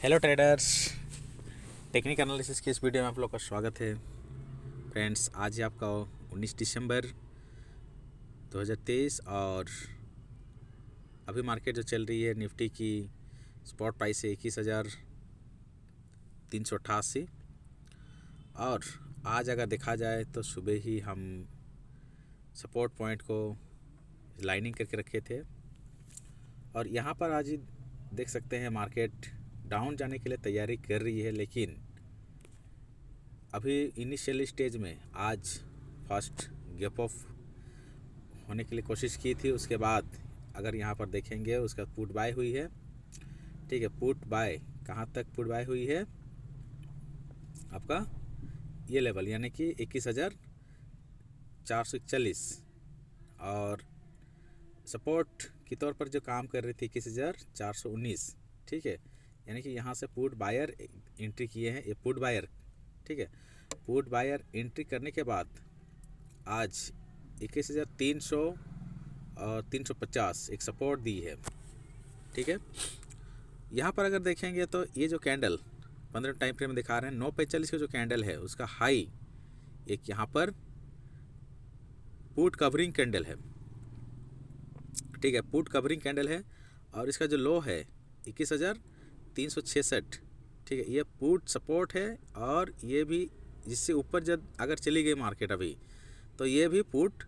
Hello traders, technique analysis की इस video में आप लोग का स्वागत है। फ्रेंड्स, आज है आपका 19 दिसंबर 2023 और अभी मार्केट जो चल रही है निफ्टी की स्पॉट प्राइस है 21,388। और आज अगर देखा जाए तो सुबह ही हम सपोर्ट पॉइंट को लाइनिंग करके रखे थे और यहाँ पर आज देख सकते हैं मार्केट डाउन जाने के लिए तैयारी कर रही है, लेकिन अभी इनिशियल स्टेज में आज फर्स्ट गैप ऑफ होने के लिए कोशिश की थी। उसके बाद अगर यहाँ पर देखेंगे उसका पुट बाय हुई है। ठीक है, पुट बाय कहाँ तक पुट बाय हुई है आपका ये लेवल यानी कि 21,441 और सपोर्ट के तौर पर जो काम कर रही थी 21,419। ठीक है, यानी कि यहाँ से पुट बायर एंट्री किए हैं ये पुट बायर। ठीक है, पुट बायर एंट्री करने के बाद आज 21,300 और 350 एक सपोर्ट दी है। ठीक है, यहाँ पर अगर देखेंगे तो ये जो कैंडल 15 टाइम फ्रेम में दिखा रहे हैं 9:45 का जो कैंडल है उसका हाई एक यहाँ पर पुट कवरिंग कैंडल है। ठीक है, पुट कवरिंग कैंडल है और इसका जो लो है 21,366। ठीक है, ये पुट सपोर्ट है और ये भी जिससे ऊपर जब अगर चली गई मार्केट अभी तो ये भी पुट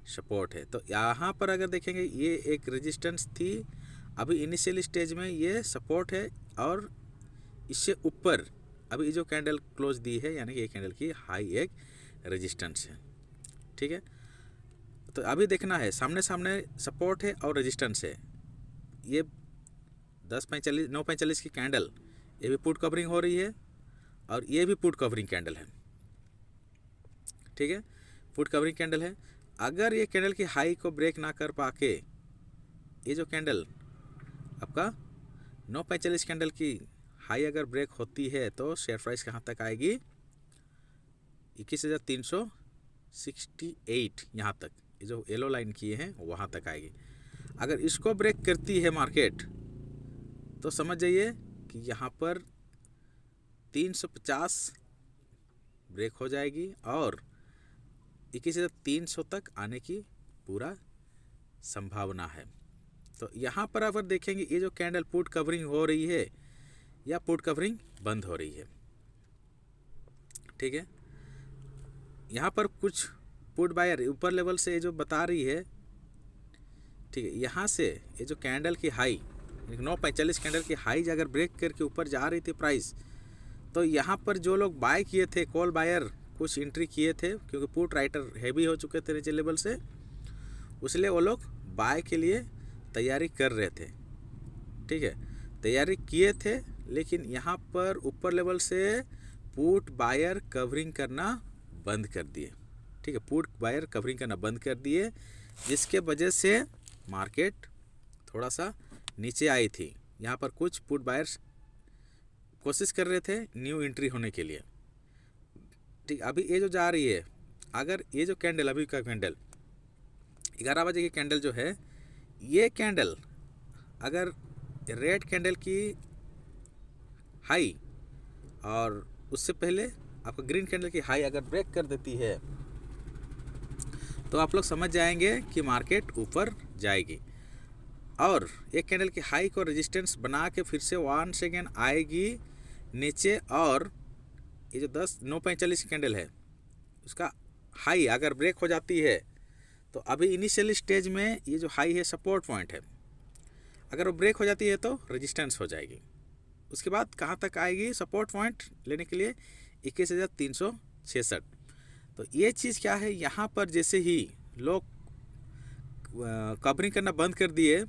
सपोर्ट है। तो यहाँ पर अगर देखेंगे ये एक रेजिस्टेंस थी, अभी इनिशियल स्टेज में ये सपोर्ट है और इससे ऊपर अभी जो कैंडल क्लोज दी है यानी कि ये कैंडल की हाई एक रेजिस्टेंस है। ठीक है, तो अभी देखना है सामने सामने सपोर्ट है और रेजिस्टेंस है। ये 9:45 की कैंडल ये भी पुट कवरिंग हो रही है और ये भी पुट कवरिंग कैंडल है। ठीक है, पुट कवरिंग कैंडल है। अगर ये कैंडल की हाई को ब्रेक ना कर पाके ये जो कैंडल आपका 9:45 कैंडल की हाई अगर ब्रेक होती है तो शेयर प्राइस कहाँ तक आएगी 21,368 यहाँ तक, ये जो येलो लाइन किए हैं वहाँ तक आएगी। अगर इसको ब्रेक करती है मार्केट तो समझ जाइए कि यहाँ पर 350 ब्रेक हो जाएगी और 21,300 तक आने की पूरा संभावना है। तो यहाँ पर अगर देखेंगे ये जो कैंडल पुट कवरिंग हो रही है या पुट कवरिंग बंद हो रही है। ठीक है, यहाँ पर कुछ पुट बायर ऊपर लेवल से जो बता रही है। ठीक है, यहाँ से ये जो कैंडल की हाई 9:45 कैंडल की हाई अगर ब्रेक करके ऊपर जा रही थी प्राइस तो यहाँ पर जो लोग बाय किए थे कॉल बायर कुछ एंट्री किए थे क्योंकि पुट राइटर हैवी हो चुके थे नीचे लेवल से, इसलिए वो लोग बाय के लिए तैयारी कर रहे थे। ठीक है, तैयारी किए थे, लेकिन यहाँ पर ऊपर लेवल से पुट बायर कवरिंग करना बंद कर दिए। ठीक है, पुट बायर कवरिंग करना बंद कर दिए जिसके वजह से मार्केट थोड़ा सा नीचे आई थी। यहाँ पर कुछ पुट बायर्स कोशिश कर रहे थे न्यू एंट्री होने के लिए। ठीक, अभी ये जो जा रही है अगर ये जो कैंडल अभी का कैंडल 11 बजे की कैंडल जो है ये कैंडल अगर रेड कैंडल की हाई और उससे पहले आपका ग्रीन कैंडल की हाई अगर ब्रेक कर देती है तो आप लोग समझ जाएंगे कि मार्केट ऊपर जाएगी और एक कैंडल की हाई को रेजिस्टेंस बना के फिर से 1 सेकेंड आएगी नीचे और ये जो 9:45 कैंडल है उसका हाई अगर ब्रेक हो जाती है तो अभी इनिशियल स्टेज में ये जो हाई है सपोर्ट पॉइंट है, अगर वो ब्रेक हो जाती है तो रेजिस्टेंस हो जाएगी। उसके बाद कहाँ तक आएगी सपोर्ट पॉइंट लेने के लिए 21,366। तो ये चीज़ क्या है, यहाँ पर जैसे ही लोग कवरिंग करना बंद कर दिए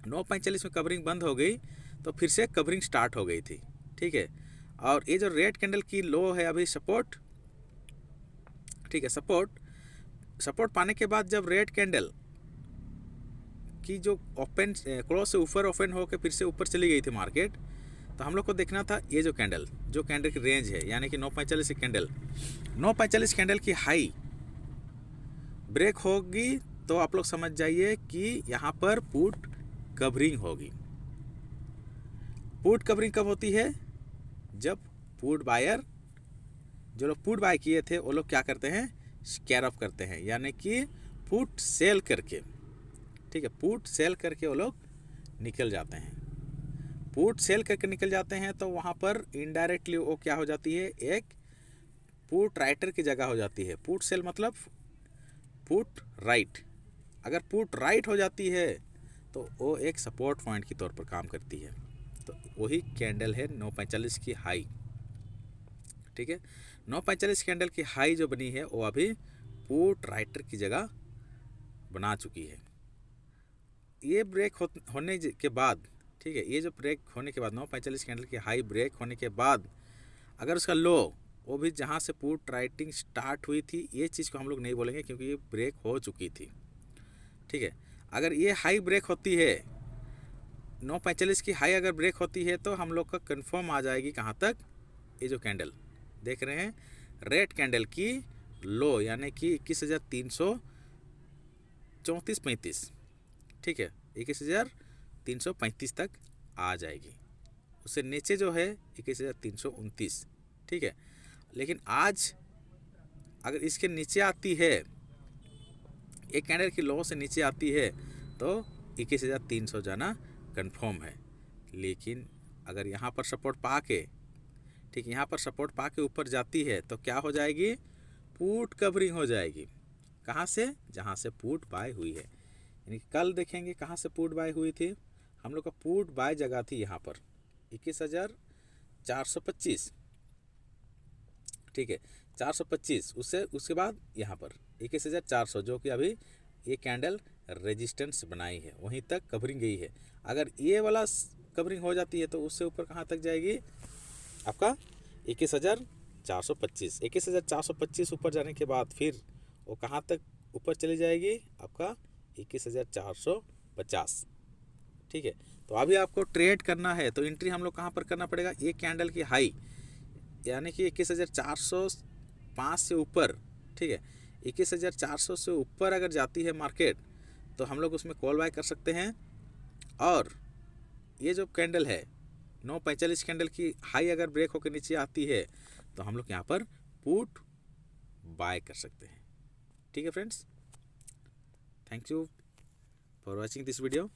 9:45 में कवरिंग बंद हो गई तो फिर से कवरिंग स्टार्ट हो गई थी। ठीक है, और ये जो रेड कैंडल की लो है अभी सपोर्ट। ठीक है, सपोर्ट पाने के बाद जब रेड कैंडल की जो ओपन क्लोज से ऊपर ओपन होकर फिर से ऊपर चली गई थी मार्केट, तो हम लोग को देखना था ये जो कैंडल की रेंज है यानी कि 9:45 कैंडल 9:45 कैंडल की हाई ब्रेक होगी तो आप लोग समझ जाइए कि यहाँ पर पुट कवरिंग होगी। पुट कवरिंग कब होती है? जब पुट बायर, जो लोग पुट बाय किए थे वो लोग क्या करते हैं? स्कैल्प करते हैं, यानी कि पुट सेल करके, ठीक है, पुट सेल करके वो लोग निकल जाते हैं। पुट सेल करके निकल जाते हैं तो वहाँ पर इनडायरेक्टली वो क्या हो जाती है? एक पुट राइटर की जगह हो जाती है। पुट सेल मतलब पुट राइट। अगर पुट राइट हो जाती है तो वो एक सपोर्ट पॉइंट के तौर पर काम करती है। तो वही कैंडल है 9:45 की हाई, ठीक है। 9:45 कैंडल की हाई जो बनी है वो अभी पुट राइटर की जगह बना चुकी है। ये ब्रेक होने के बाद, ठीक है, ये जो ब्रेक होने के बाद 9:45 कैंडल की हाई ब्रेक होने के बाद अगर उसका लो वो भी जहाँ से पुट राइटिंग स्टार्ट हुई थी, ये चीज़ को हम लोग नहीं बोलेंगे क्योंकि ये ब्रेक हो चुकी थी, ठीक है। अगर ये हाई ब्रेक होती है, 9:45 की हाई अगर ब्रेक होती है तो हम लोग का कंफर्म आ जाएगी कहाँ तक? ये जो कैंडल देख रहे हैं रेड कैंडल की लो, यानी कि 21,334.35, ठीक है, 21,335 तक आ जाएगी। उससे नीचे जो है 21,329, ठीक है। लेकिन आज अगर इसके नीचे आती है, एक कैंडल की लो से नीचे आती है तो 21,300 जाना कंफर्म है। लेकिन अगर यहाँ पर सपोर्ट पा के, ठीक, यहाँ पर सपोर्ट पा के ऊपर जाती है तो क्या हो जाएगी? पुट कवरिंग हो जाएगी। कहाँ से? जहाँ से पुट बाय हुई है। यानी कल देखेंगे कहाँ से पुट बाय हुई थी। हम लोग का पुट बाय जगह थी यहाँ पर 21,425, ठीक है, 425। उसके बाद यहाँ पर 21,400, जो कि अभी ये कैंडल रेजिस्टेंस बनाई है, वहीं तक कवरिंग गई है। अगर ये वाला कवरिंग हो जाती है तो उससे ऊपर कहाँ तक जाएगी? आपका 21,425। 21,425 ऊपर जाने के बाद फिर वो कहाँ तक ऊपर चली जाएगी? आपका 21,450, ठीक है। तो अभी आपको ट्रेड करना है तो एंट्री हम लोग कहाँ पर करना पड़ेगा? ये कैंडल की हाई, यानी कि 21,405 से ऊपर, ठीक है, 21,400 से ऊपर अगर जाती है मार्केट तो हम लोग उसमें कॉल बाय कर सकते हैं। और ये जो कैंडल है 9:45 कैंडल की हाई अगर ब्रेक होकर नीचे आती है तो हम लोग यहाँ पर पुट बाय कर सकते हैं, ठीक है friends. Thank you for watching this video.